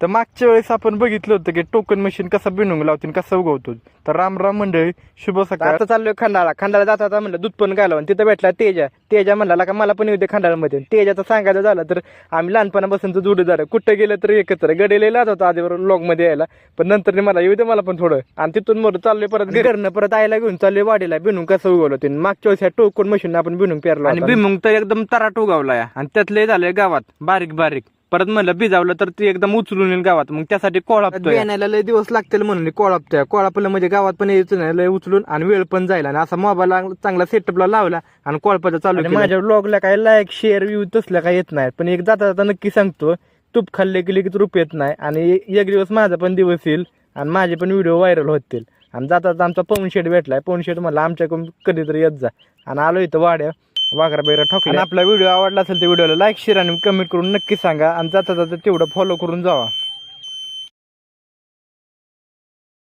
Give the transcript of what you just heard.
तर मागच्या वेळेस आपण बघितलं होतं की टोकन मशीन कसा बिनून लावतो कसा उगवतो. तर राम मंडळी, शुभ सकाळ. आता चाललोय खंडाळा जाता जाता म्हणलं दूध पण घालवून तिथं भेटला तेजा म्हणला का मला पण येऊ दे खंडाळ्यामध्ये. तेजाचं सांगायचं झालं तर आम्ही लहानपणापासूनच जोडीदार आहे, कुठं गेलं तर एकत्र गडेला लावत होतो आधीवर लॉग मध्ये यायला, पण नंतर मला येऊ दे मला पण थोडं. आणि तिथून मग चाललोय परत घरनं परत आईला घेऊन चाललोय वाडीला बिनून कसं उगवलं ते. मागच्या वेळेस टोकन मशीन आपण बिनून पेरला आणि बिमुंग तर एकदम तराट उगवलाय आणि त्यातले झालंय गावात बारीक बारीक. परत म्हणलं भिजावलं तर ते एकदम उचलून येईल गावात, मग त्यासाठी कोळापतोय. बियाण्याला लय दिवस लागतील म्हणून कोळापलं म्हणजे गावात पण यायचं नाही, लय उचलून आणि वेळ पण जायला. आणि असा मोबाईल चांगला सेटअपला लावला आणि कोळपाचं चालू केलं. माझ्या ब्लॉगला काय लाईक शेअर व्ह्यू तसल्या काय येत नाही, पण एक जाता जाता नक्की सांगतो, तूप खाल्ले की लगेच रूप येत नाही. आणि एक दिवस माझा पण दिवस येईल आणि माझे पण व्हिडिओ व्हायरल होतील. आणि जाता आमचा पवन शेड भेटलाय, पवन शेड म्हणला आमच्याकडून कधीतरी येत जा. आणि आलो इथं वाड्या वाघरा बेरा ठोकला. आणि आपला व्हिडिओ आवडला असेल तर व्हिडिओला लाईक शेअर आणि कमेंट करून नक्की सांगा. आणि जाता जाता तेवढं फॉलो करून जावा.